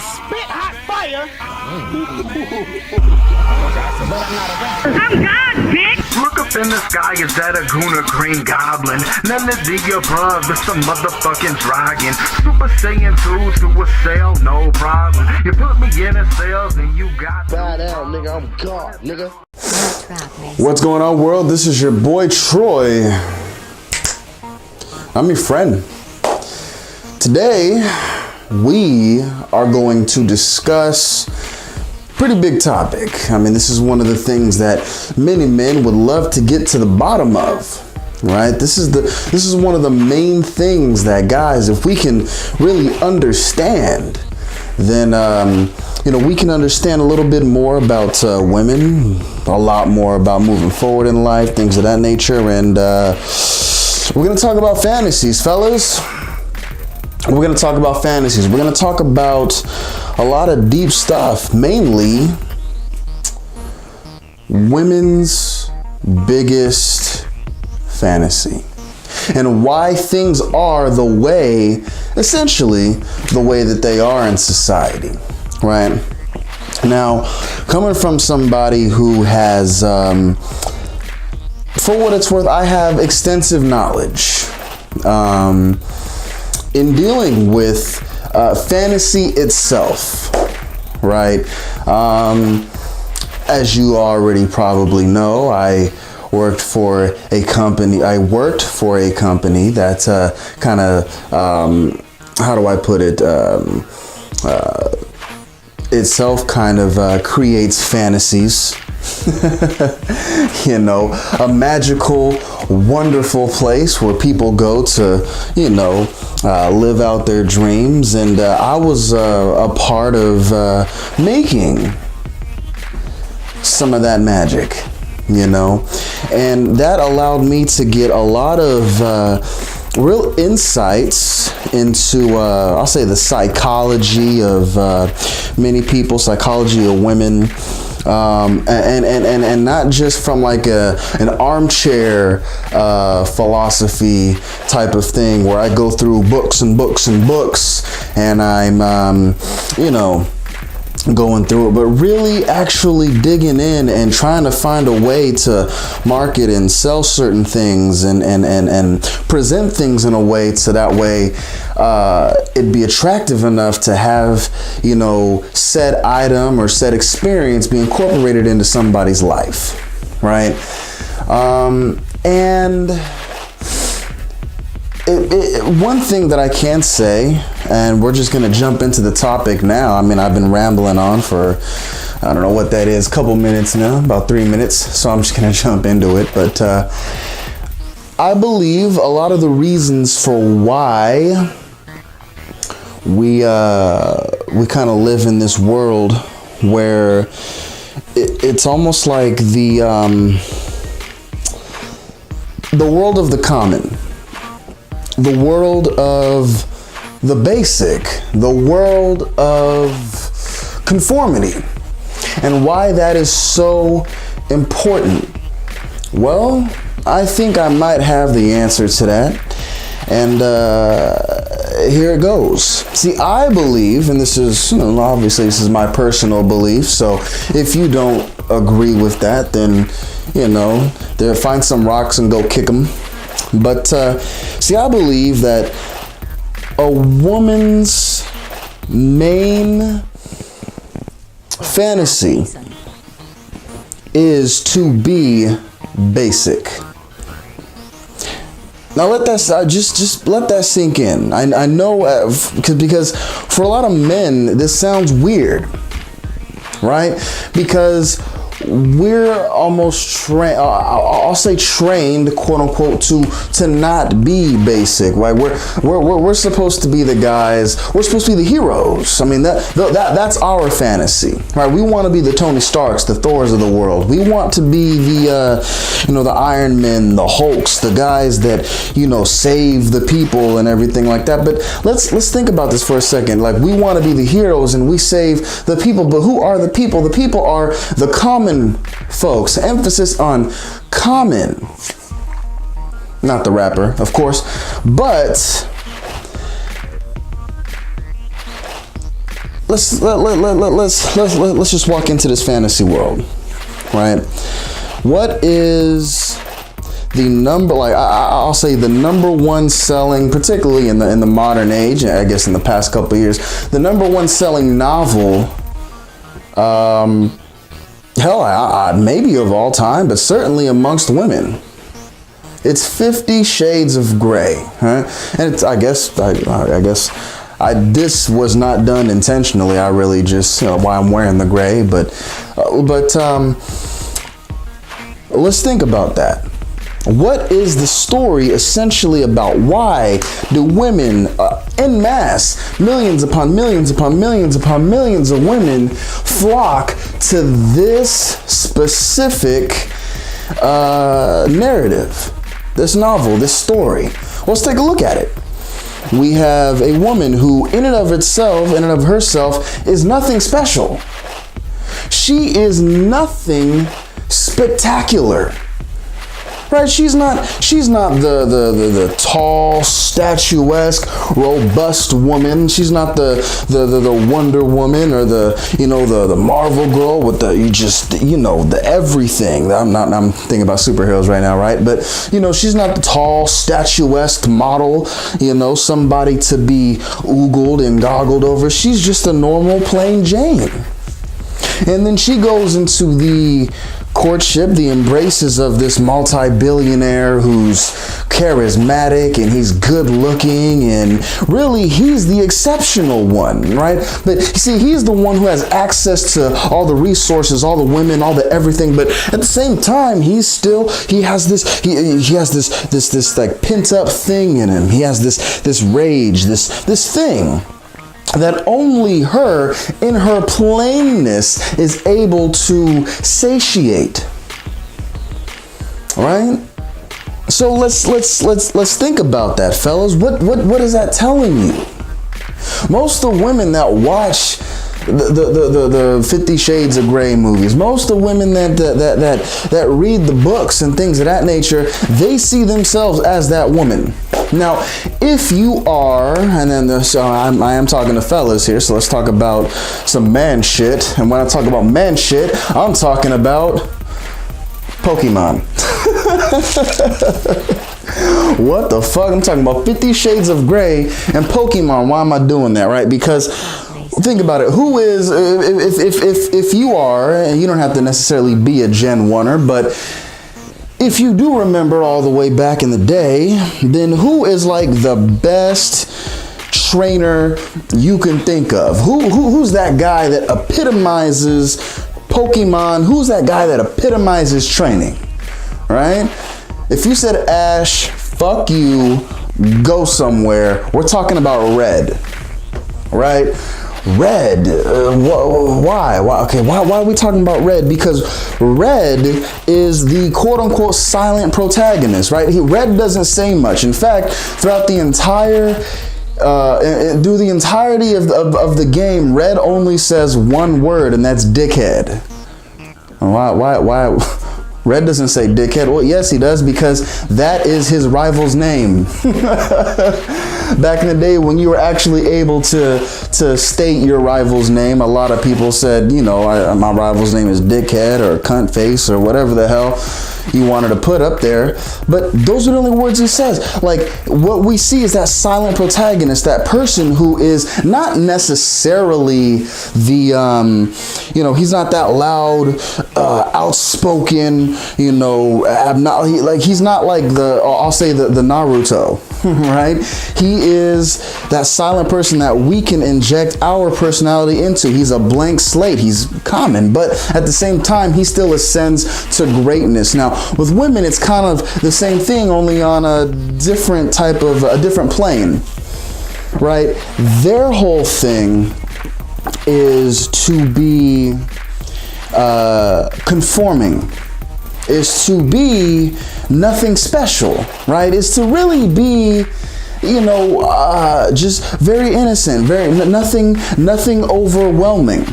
spit hot fire. I'm God, bitch! Look up in the sky, is that a goon or green goblin? None of the above, it's a motherfucking dragon. Super Saiyan 2 to a cell, no problem. You put me in a cells and you got Bow down, nigga, I'm God, nigga. What's going on, world? This is your boy Troy. I'm your friend. Today, we are going to discuss a pretty big topic. I mean, this is one of the things that many men would love to get to the bottom of, right? This is one of the main things that, guys, if we can really understand, then we can understand a little bit more about women, a lot more about moving forward in life, things of that nature, and we're gonna talk about fantasies, fellas. We're gonna talk about fantasies. We're gonna talk about a lot of deep stuff, mainly women's biggest fantasy and why things are the way, essentially, the way that they are in society, right? Now, coming from somebody who has, for what it's worth, I have extensive knowledge in dealing with fantasy itself, right? As you already probably know, I worked for a company that kind of, how do I put it, itself kind of creates fantasies. A magical, wonderful place where people go to, live out their dreams. And I was a part of making some of that magic, and that allowed me to get a lot of real insights into, I'll say, the psychology of many people, psychology of women. And not just from like an armchair philosophy type of thing where I go through books and books and books and I'm going through it, but really actually digging in and trying to find a way to market and sell certain things and present things in a way so that way it'd be attractive enough to have, said item or said experience be incorporated into somebody's life, right? And one thing that I can say, and we're just going to jump into the topic now. I mean, I've been rambling on for, I don't know what that is, a couple minutes now, about 3 minutes. So I'm just going to jump into it. But I believe a lot of the reasons for why we kind of live in this world where it's almost like the world of the common. The world of the basic, the world of conformity, and why that is so important. Well, I think I might have the answer to that, and here it goes. See, I believe, and this is, obviously this is my personal belief, so if you don't agree with that, then, find some rocks and go kick them. But see, I believe that a woman's main fantasy is to be basic. Now let that just let that sink in. I know because for a lot of men this sounds weird, right? Because we're almost trained, I'll say trained, quote unquote, to not be basic, right? We're supposed to be the guys, we're supposed to be the heroes. I mean, that's our fantasy, right? We want to be the Tony Starks, the Thors of the world. We want to be the Iron Men, the Hulks, the guys that, save the people and everything like that. But let's think about this for a second. Like, we want to be the heroes and we save the people, but who are the people? The people are the common folks. Emphasis on common. Not the rapper, of course, but let's just walk into this fantasy world, right? What is the number, like I'll say the number one selling, particularly in the modern age, I guess in the past couple of years, the number one selling novel, maybe of all time, but certainly amongst women. It's 50 Shades of Grey, huh? And it's, I guess this was not done intentionally. I really just, why I'm wearing the gray, but let's think about that. What is the story essentially about? Why do women en masse, millions upon millions upon millions upon millions of women flock to this specific narrative, this novel, this story? Well, let's take a look at it. We have a woman who in and of herself is nothing special. She is nothing spectacular. Right? She's not the tall, statuesque, robust woman. She's not the Wonder Woman or the Marvel girl with the everything. I'm thinking about superheroes right now, right? But she's not the tall, statuesque model, somebody to be oogled and goggled over. She's just a normal plain Jane. And then she goes into the courtship, the embraces of this multi-billionaire who's charismatic and he's good looking, and really he's the exceptional one, right? But you see, he's the one who has access to all the resources, all the women, all the everything, but at the same time he has this like pent up thing in him. He has this rage, this thing that only her, in her plainness, is able to satiate. Right? So let's think about that, fellas. What is that telling you? Most of the women that watch the 50 Shades of Grey movies, most of the women that read the books and things of that nature, they see themselves as that woman. Now, if you are, and then I am talking to fellas here, so let's talk about some man shit. And when I talk about man shit, I'm talking about Pokemon. What the fuck? I'm talking about 50 Shades of Grey and Pokemon. Why am I doing that, right? Because think about it. Who is, if you are, and you don't have to necessarily be a Gen 1er, but if you do remember all the way back in the day, then who is like the best trainer you can think of? Who's that guy that epitomizes Pokemon? Who's that guy that epitomizes training? Right? If you said Ash, fuck you, go somewhere, we're talking about Red. Right? Red, why? Okay, why are we talking about Red? Because Red is the quote-unquote silent protagonist, right? Red doesn't say much. In fact, throughout the entirety of the game, Red only says one word, and that's dickhead. Why? Red doesn't say dickhead. Well, yes, he does, because that is his rival's name. Back in the day when you were actually able to state your rival's name, a lot of people said, my rival's name is dickhead or cunt face or whatever the hell you wanted to put up there. But those are the only words he says. Like, what we see is that silent protagonist, that person who is not necessarily the, he's not that loud, outspoken, he's not like I'll say the Naruto, right? He is that silent person that we can inject our personality into. He's a blank slate. He's common, but at the same time, he still ascends to greatness. Now, with women, it's kind of the same thing, only on a different plane, right? Their whole thing is to be conforming, is to be nothing special, right? Is to really be, just very innocent, nothing overwhelming,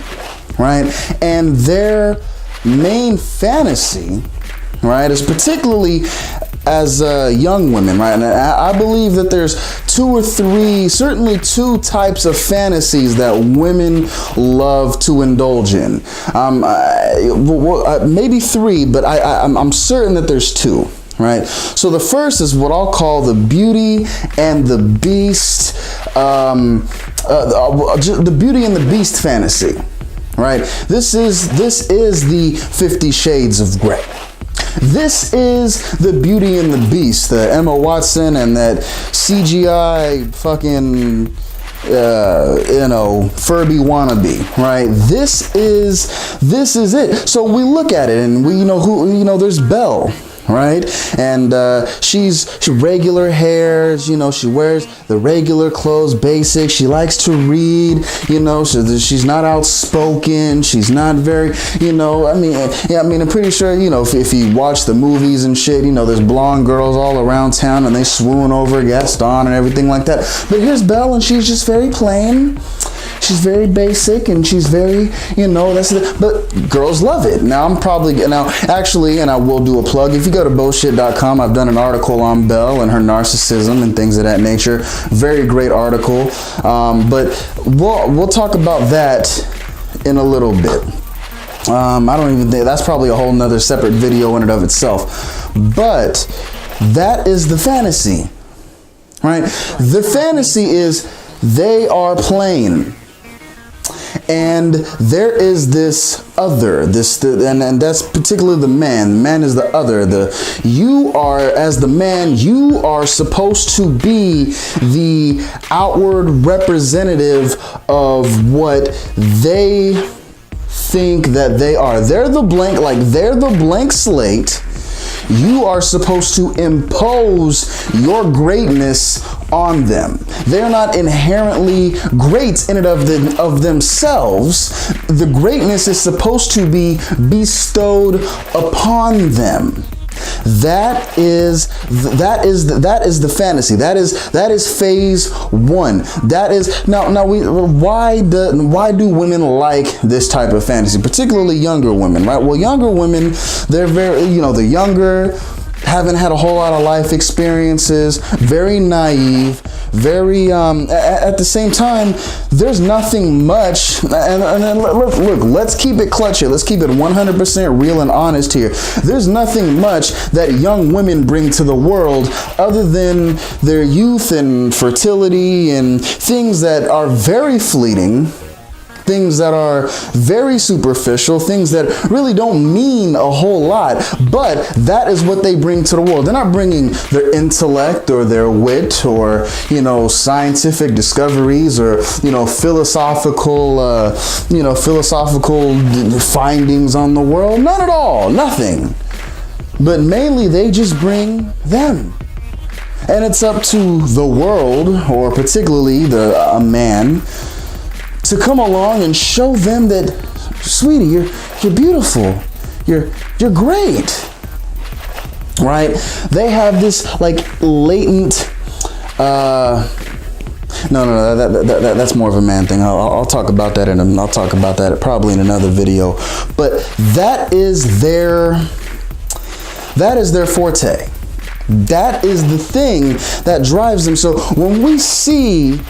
right? And their main fantasy, right, is particularly young women, right? And I believe that there's certainly two types of fantasies that women love to indulge in. Maybe three, but I'm certain that there's two. Right. So the first is what I'll call the Beauty and the Beast, the Beauty and the Beast fantasy. Right. This is the 50 Shades of Grey. This is the Beauty and the Beast, the Emma Watson and that CGI fucking Furby wannabe, right? This is it. So we look at it and there's Belle. Right, and she regular hair, she wears the regular clothes, basic. She likes to read, so she's not outspoken. She's not very, I'm pretty sure, if you watch the movies and shit, there's blonde girls all around town and they swoon over Gaston and everything like that. But here's Belle, and she's just very plain. She's very basic and she's very, but girls love it. Now and I will do a plug. If you go to bullshit.com, I've done an article on Belle and her narcissism and things of that nature. Very great article. But we'll talk about that in a little bit. I don't even think that's probably a whole nother separate video in and of itself. But that is the fantasy, right? The fantasy is they are plain. And there is this other, and that's particularly the man. The man is the other. As the man, you are supposed to be the outward representative of what they think that they are. They're the blank slate. You are supposed to impose your greatness on them. They're not inherently great in and of themselves. The greatness is supposed to be bestowed upon them. That is the fantasy. That is phase one. That is why do women like this type of fantasy, particularly younger women, right? Well, younger women, they're very, they're younger, haven't had a whole lot of life experiences, very naive, very at the same time, there's nothing much, and look, let's keep it clutch here. Let's keep it 100% real and honest here. There's nothing much that young women bring to the world other than their youth and fertility and things that are very fleeting, things that are very superficial, things that really don't mean a whole lot, but that is what they bring to the world. They're not bringing their intellect or their wit or, scientific discoveries or, philosophical findings on the world. None at all, nothing. But mainly they just bring them. And it's up to the world, or particularly a man, to come along and show them that, sweetie, you're beautiful, you're great, right? They have this latent. That's more of a man thing. I'll talk about that I'll talk about that probably in another video. But that is their forte. That is the thing that drives them. So when we see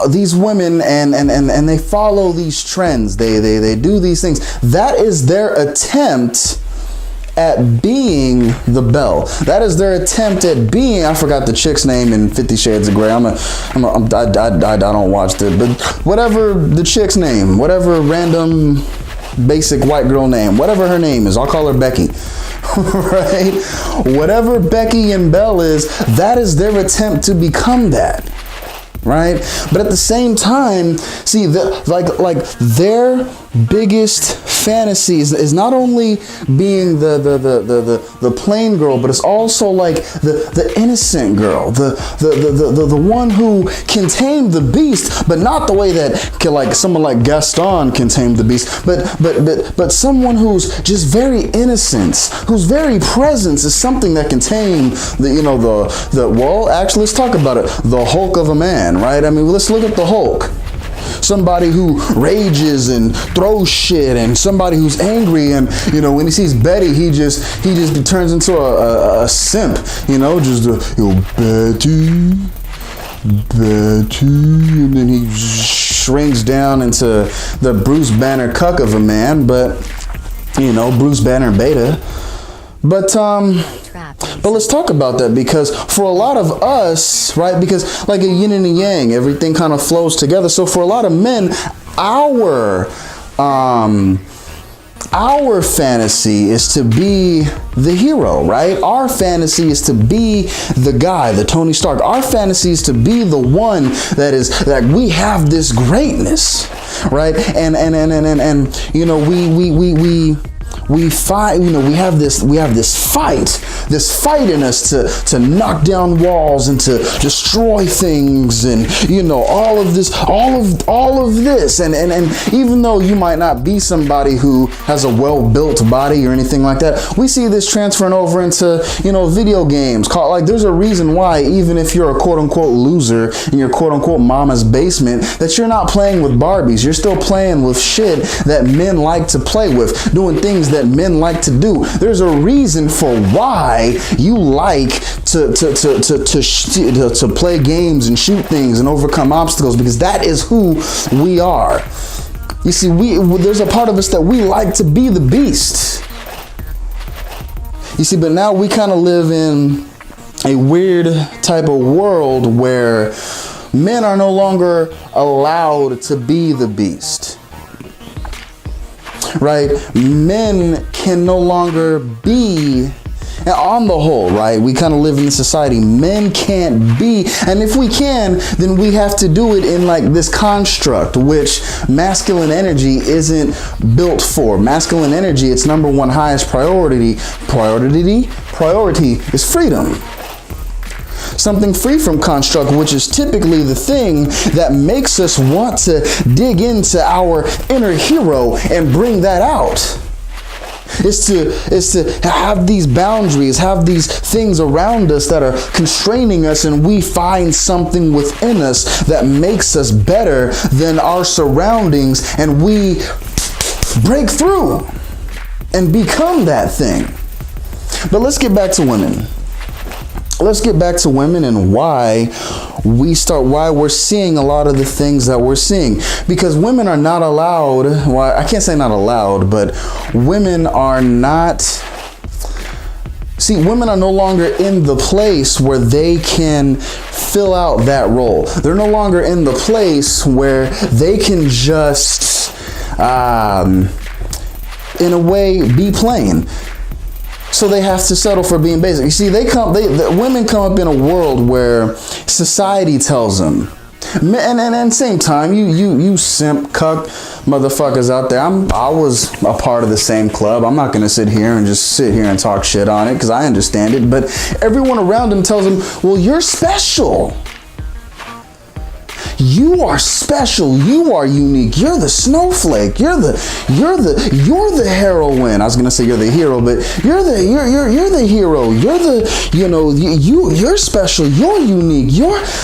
these women and they follow these trends, they do these things, that is their attempt at being the Belle. That is their attempt at being, I forgot the chick's name in 50 Shades of Grey. I don't watch it, but whatever the chick's name, whatever random basic white girl name, whatever her name is, I'll call her Becky. Right? Whatever Becky and Belle is, that is their attempt to become that. Right? But at the same time, see, their biggest fantasy is not only being the plain girl, but it's also the innocent girl, the one who can tame the beast, but not the way that someone like Gaston can tame the beast, but someone who's just very innocent, whose very presence is something that can tame let's talk about it, the Hulk of a man, right? I mean, let's look at the Hulk. somebody who rages and throws shit, and somebody who's angry. And you know, when he sees Betty, he just turns into a simp. You know, just Betty, and then he shrinks down into the Bruce Banner cuck of a man. But you know, Bruce Banner beta. But let's talk about that, because for a lot of us, right, because like a yin and a yang, everything kind of flows together. So for a lot of men, our fantasy is to be the hero, right? Our fantasy is to be the guy, the Tony Stark. Our fantasy is to be the one that we have this greatness, right? And you know, we fight, you know, we have this fight in us to knock down walls and to destroy things, and you know, all of this, and even though you might not be somebody who has a well-built body or anything like that, we see this transferring over into, you know, video games. Like, there's a reason why, even if you're a quote-unquote loser in your quote-unquote mama's basement, that you're not playing with Barbies. You're still playing with shit that men like to play with, doing things that men like to do. There's a reason for why you like to play games and shoot things and overcome obstacles, because that is who we are. You see, there's a part of us that we like to be the beast. You see, but now we kind of live in a weird type of world where men are no longer allowed to be the beast. Right? Men can no longer be, and on the whole, right? We kind of live in a society. Men can't be, and if we can, then we have to do it in like this construct, which masculine energy isn't built for. Masculine energy, its number one highest priority is freedom. Something free from construct, which is typically the thing that makes us want to dig into our inner hero and bring that out. Is to have these boundaries, have these things around us that are constraining us, and we find something within us that makes us better than our surroundings, and we break through and become that thing. But let's get back to women. Let's get back to women and why we're seeing a lot of the things that we're seeing. Because women are not allowed, well, I can't say not allowed, but women are not, see, women are no longer in the place where they can fill out that role. They're no longer in the place where they can just, in a way, be plain. So they have to settle for being basic. You see, women come up in a world where society tells them, and same time, you simp cuck motherfuckers out there. I was a part of the same club. I'm not gonna sit here and talk shit on it, because I understand it. But everyone around them tells them, well, you're special. You are special. You are unique. You're the snowflake. You're the heroine. I was gonna say you're the hero, but you're the hero. You're the, you know, you're special. You're unique.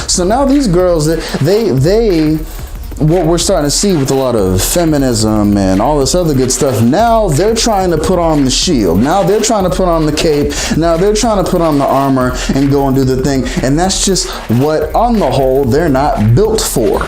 So now these girls, they what we're starting to see with a lot of feminism and all this other good stuff, now they're trying to put on the shield. Now they're trying to put on the cape. Now they're trying to put on the armor and go and do the thing. And that's just what, on the whole, they're not built for.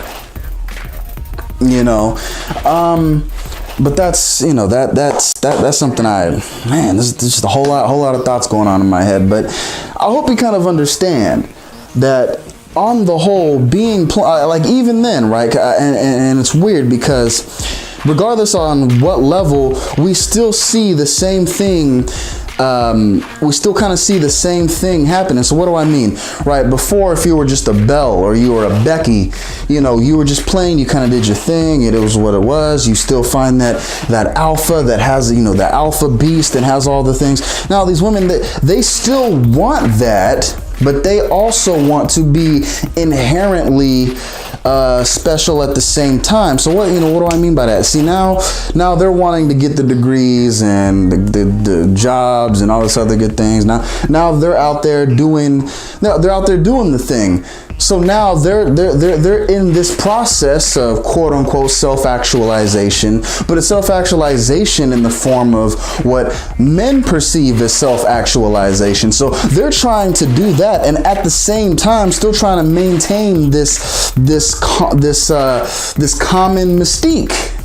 You know, but that's, you know, that's something there's just a whole lot of thoughts going on in my head. But I hope you kind of understand that on the whole, being like, even then, right? And it's weird because regardless on what level, we still see the same thing. We still kind of see the same thing happening. So what do I mean? Right, before, if you were just a Belle or you were a Becky, you know, you were just playing, you kind of did your thing, it was what it was. You still find that alpha that has, you know, the alpha beast and has all the things. Now these women, they still want that, but they also want to be inherently special at the same time. So what do I mean by that? See, now they're wanting to get the degrees and the jobs and all this other good things. Now they're out there doing the thing. So now they're in this process of quote unquote self-actualization, but it's self-actualization in the form of what men perceive as self-actualization. So they're trying to do that, and at the same time still trying to maintain this common mystique.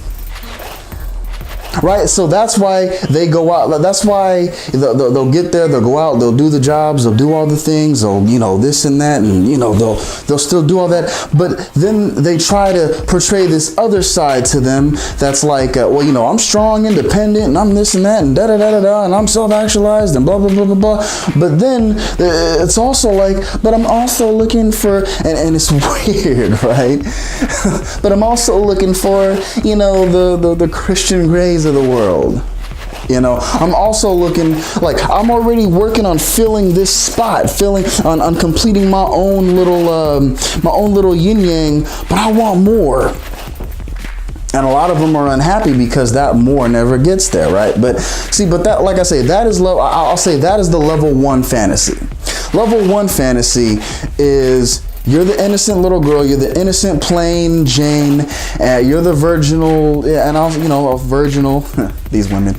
Right, so that's why they go out. That's why they'll get there. They'll go out. They'll do the jobs. They'll do all the things. They'll, this and that, and they'll still do all that. But then they try to portray this other side to them. That's like, I'm strong, independent, and I'm this and that, and da da da da da, and I'm self-actualized, and blah blah blah blah blah. But then it's also like, but I'm also looking for, and it's weird, right? But I'm also looking for, the Christian Greys of the world. I'm also looking like I'm already working on filling this spot, on completing my own little yin yang, but I want more. And a lot of them are unhappy because that more never gets there, right? But that, like I say, that is I'll say that is the level 1 fantasy. Level 1 fantasy is you're the innocent little girl. You're the innocent plain Jane. You're the virginal, and also, virginal. These women.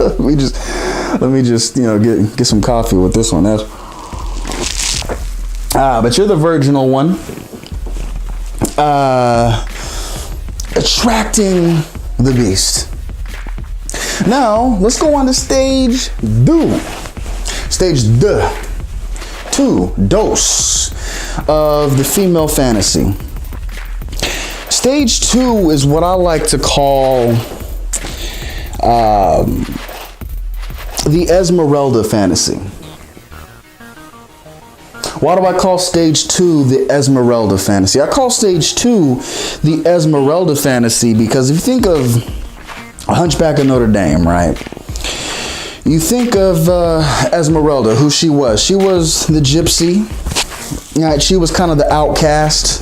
let me just get some coffee with this one. But you're the virginal one. Attracting the beast. Now let's go on to stage 2. Stage 2, dose of the female fantasy. Stage 2 is what I like to call the Esmeralda fantasy. Why do I call stage 2 the Esmeralda fantasy? I call stage 2 the Esmeralda fantasy because if you think of a Hunchback of Notre Dame, right? You think of Esmeralda, who she was. She was the gypsy. Right? She was kind of the outcast.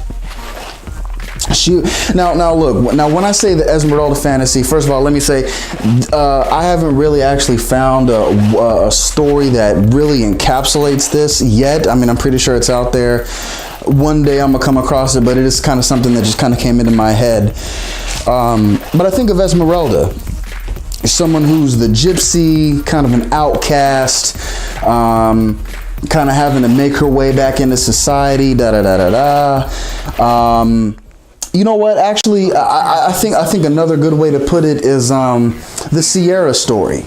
Now look. Now, when I say the Esmeralda fantasy, first of all, let me say I haven't really actually found a story that really encapsulates this yet. I mean, I'm pretty sure it's out there. One day I'm gonna come across it, but it is kind of something that just kind of came into my head. But I think of Esmeralda, someone who's the gypsy, kind of an outcast, kind of having to make her way back into society. You know what? Actually, I think another good way to put it is the Sierra story.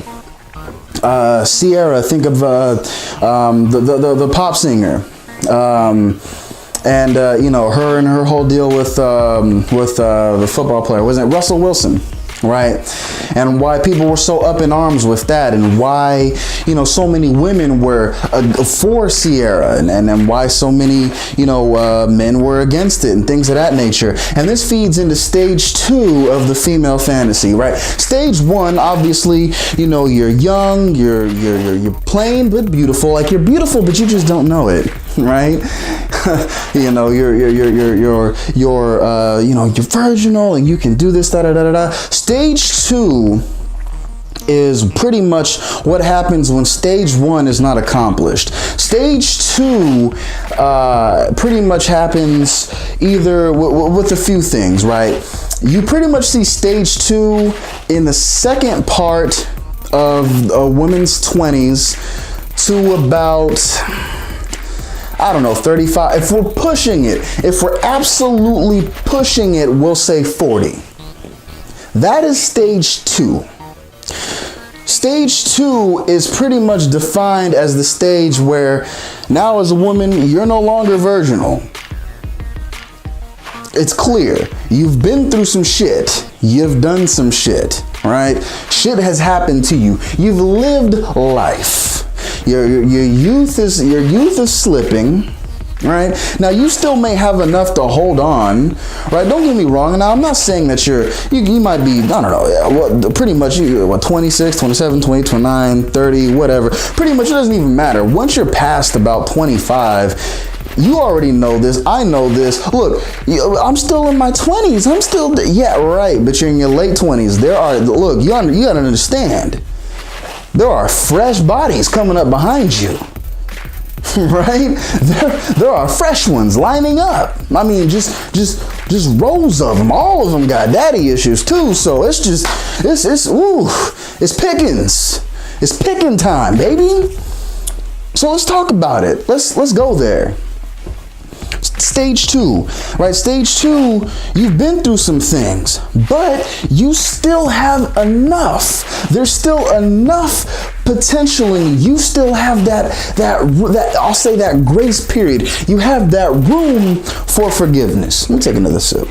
Sierra, think of the pop singer. And her and her whole deal with the football player, wasn't it Russell Wilson? Right, and why people were so up in arms with that, and why so many women were for Sierra, and why so many men were against it, and things of that nature. And this feeds into stage 2 of the female fantasy, right? Stage 1, obviously, you're young, you're plain but beautiful, like you're beautiful, but you just don't know it, right? You're virginal, and you can do this, da da da da. Stage 2 is pretty much what happens when stage 1 is not accomplished. Stage 2 pretty much happens either with a few things, right? You pretty much see stage 2 in the second part of a woman's 20s to about, I don't know, 35. If we're pushing it, if we're absolutely pushing it, we'll say 40. That is stage 2. Stage 2 is pretty much defined as the stage where now as a woman, you're no longer virginal. It's clear. You've been through some shit. You've done some shit, right? Shit has happened to you. You've lived life. Your youth is slipping, right? Now you still may have enough to hold on, right? Don't get me wrong. Now I'm not saying that you might be, I don't know, pretty much 26, 27, 20, 29, 30, whatever. Pretty much it doesn't even matter. Once you're past about 25, you already know this. I know this. Look, I'm still in my 20s. I'm still, yeah, right. But you're in your late 20s. Look, you gotta understand. There are fresh bodies coming up behind you. right? There are fresh ones lining up. I mean, just rows of them. All of them got daddy issues too. So it's pickings. It's picking time, baby. So let's talk about it. Let's go there. Stage 2, right? Stage 2, you've been through some things, but you still have enough. There's still enough potential in you. You still have that I'll say that grace period. You have that room for forgiveness. Let me take another sip.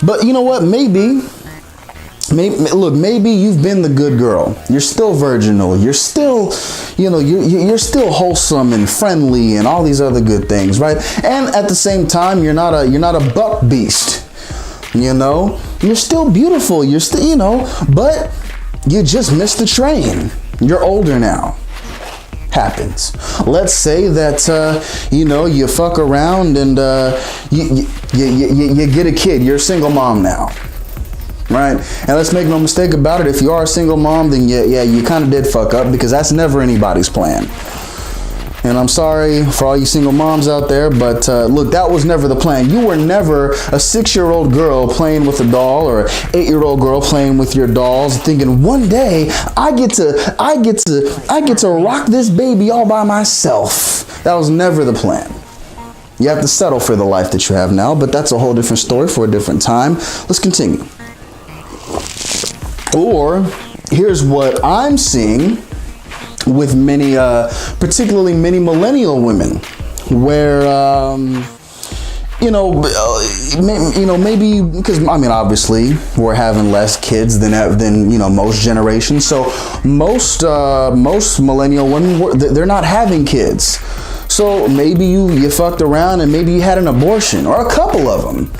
But you know what? Maybe you've been the good girl. You're still virginal. You're still, you're still wholesome and friendly and all these other good things, right? And at the same time, you're not a buck beast. You're still beautiful. You're still, but you just missed the train. You're older now. Happens. Let's say that you fuck around and you get a kid. You're a single mom now. Right? And let's make no mistake about it. If you are a single mom, then you kind of did fuck up, because that's never anybody's plan. And I'm sorry for all you single moms out there, but look, that was never the plan. You were never a 6-year-old girl playing with a doll, or an 8-year-old girl playing with your dolls, thinking one day I get to rock this baby all by myself. That was never the plan. You have to settle for the life that you have now, but that's a whole different story for a different time. Let's continue. Or here's what I'm seeing with many, particularly many millennial women, where maybe because obviously we're having less kids than most generations. So most millennial women, they're not having kids. So maybe you fucked around and maybe you had an abortion, or a couple of them.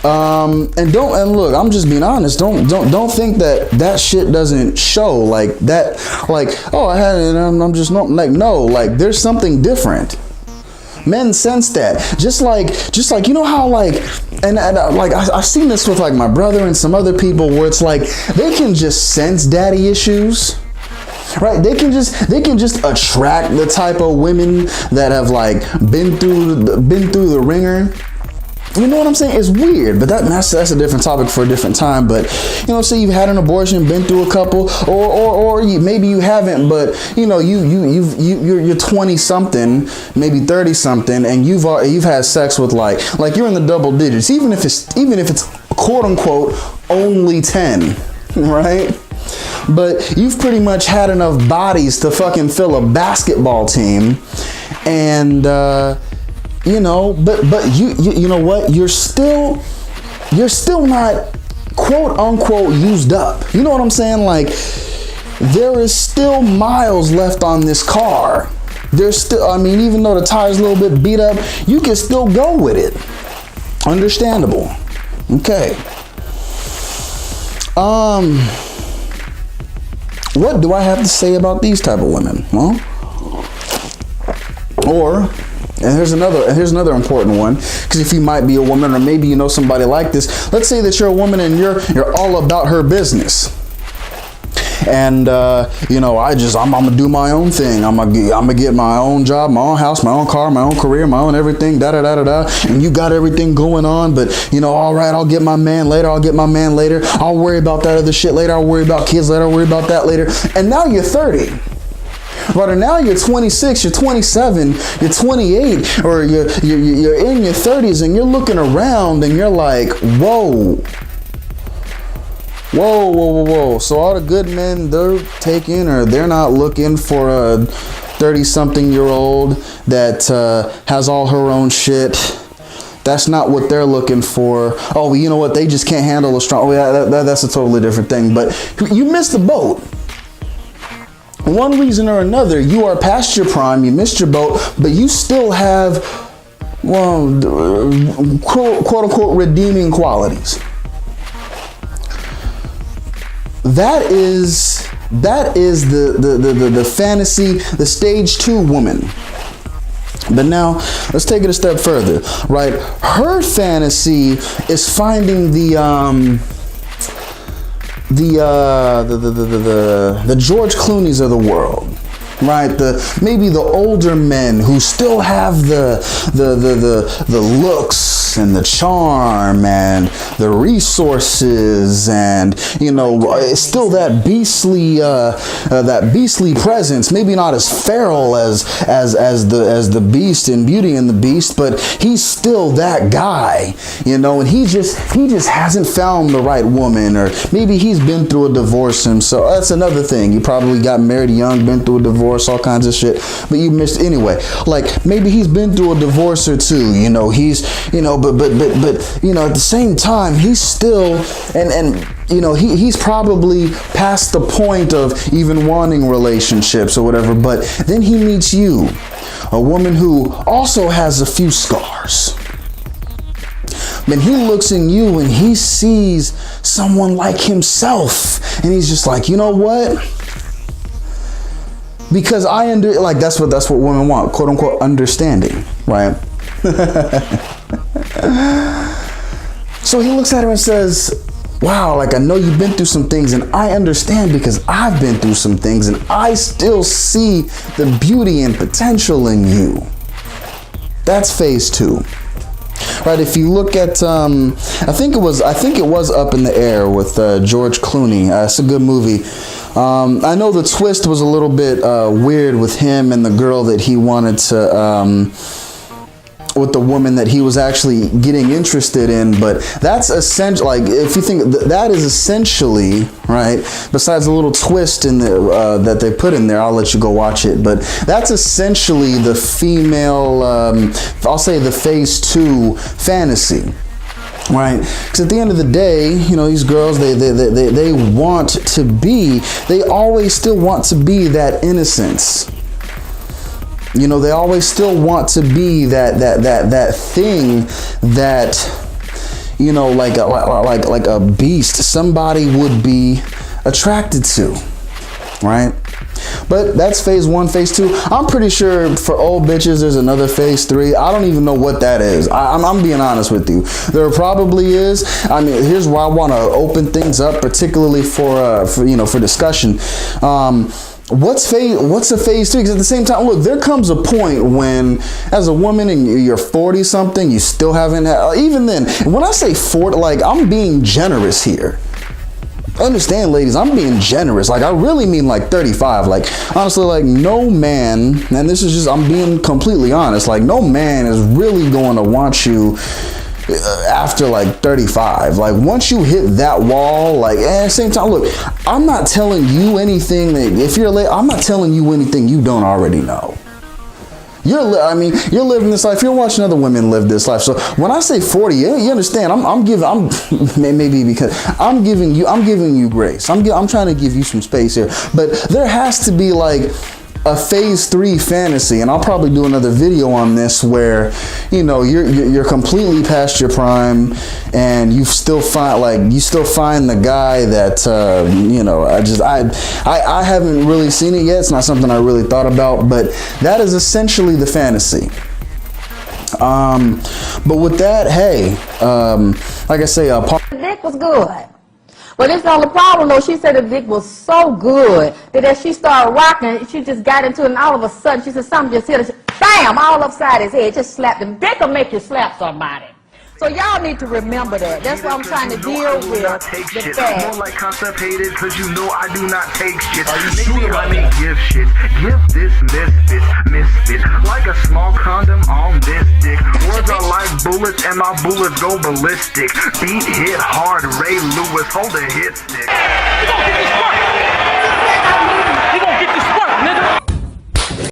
And look, I'm just being honest. Don't think that shit doesn't show like that. Like, oh, I had it. I'm just not like, no. Like, there's something different. Men sense that. Just like how I've seen this with like my brother and some other people, where it's like they can just sense daddy issues. Right? They can just attract the type of women that have like been through the ringer. You know what I'm saying? It's weird, but that's a different topic for a different time. But say you've had an abortion, been through a couple, or maybe you haven't, but you're 20 something, maybe 30 something, and you've had sex with like you're in the double digits, even if it's quote unquote only 10, right? But you've pretty much had enough bodies to fucking fill a basketball team, and but you know what? You're still not quote unquote used up. You know what I'm saying? Like, there is still miles left on this car. There's still, even though the tire's a little bit beat up, you can still go with it. Understandable. Okay. What do I have to say about these type of women? Well, and here's another important one, because if you might be a woman, or maybe you know somebody like this. Let's say that you're a woman and you're all about her business, and I'm gonna do my own thing. I'm gonna get my own job, my own house, my own car, my own career, my own everything. And you got everything going on, but all right, I'll get my man later. I'll worry about that other shit later. I'll worry about kids later. I'll worry about that later. And now you're 30. Right, or now you're 26, you're 27, you're 28, or you're in your 30s, and you're looking around and you're like, whoa. So all the good men they're taking, or they're not looking for a 30-something-year-old that has all her own shit. That's not what they're looking for. Oh, you know what? They just can't handle a strong. Oh, yeah, that's a totally different thing. But you missed the boat. One reason or another, you are past your prime, you missed your boat, but you still have, quote unquote, redeeming qualities. That is the fantasy, the stage 2 woman. But now let's take it a step further, right? Her fantasy is finding the the George Clooney's of the world, right? Maybe the older men who still have the looks and the charm and the resources, and still that beastly presence. Maybe not as feral as the Beast in Beauty and the Beast, but he's still that guy, and he just hasn't found the right woman, or maybe he's been through a divorce himself. That's another thing. You probably got married young, been through a divorce, all kinds of shit, but you missed anyway. Like maybe he's been through a divorce or two, he's but at the same time he's still he's probably past the point of even wanting relationships or whatever. But then he meets you, a woman who also has a few scars. Then he looks in you and he sees someone like himself, and he's just like, you know what? Because that's what women want, quote unquote, understanding, right? So he looks at her and says, wow, like I know you've been through some things, and I understand because I've been through some things, and I still see the beauty and potential in you. That's phase 2. Right, if you look at, I think it was Up in the Air with George Clooney. It's a good movie. I know the twist was a little bit weird with him and the girl that he wanted to, with the woman that he was actually getting interested in, but that's essentially, like, if you think that is essentially, right, besides a little twist in the that they put in there, I'll let you go watch it, but that's essentially the female, I'll say the phase 2 fantasy. Right, because at the end of the day, these girls, they want to be, they always still want to be that innocence. They always still want to be that thing that, like a beast somebody would be attracted to, right? But that's phase 1, phase 2. I'm pretty sure for old bitches, there's another phase 3. I don't even know what that is. I'm being honest with you. There probably is. I mean, here's why I want to open things up, particularly for discussion. What's a phase 3? Because at the same time, look, there comes a point when, as a woman and you're 40 something, you still haven't had, even then, when I say 40, like, I'm being generous here. Understand, ladies, I'm being generous. Like, I really mean like 35. Like, honestly, like, no man, and this is just, I'm being completely honest, like, no man is really going to want you after like 35. Like, once you hit that wall, like, at the same time, look, I'm not telling you anything that, if you're late, I'm not telling you anything you don't already know. You're living this life. You're watching other women live this life. So when I say 40, you understand, maybe because I'm giving you grace. I'm trying to give you some space here, but there has to be like a phase 3 fantasy, and I'll probably do another video on this, where you're completely past your prime, and you still find the guy that I haven't really seen it yet. It's not something I really thought about, but that is essentially the fantasy. But with that, hey, like I say, the dick was good. But it's the only problem, though. She said the dick was so good that as she started rocking, she just got into it, and all of a sudden, she said something just hit her, bam, all upside his head, just slapped him. Dick will make you slap somebody. So y'all need to remember that. That's what I'm trying to deal with. The fact. I'm more like constipated, cause you know I do not take shit. Maybe I may give shit. Give this misfit. Like a small condom on this dick. Words are like bullets and my bullets go ballistic. Beat hit hard, Ray Lewis, hold a hit stick.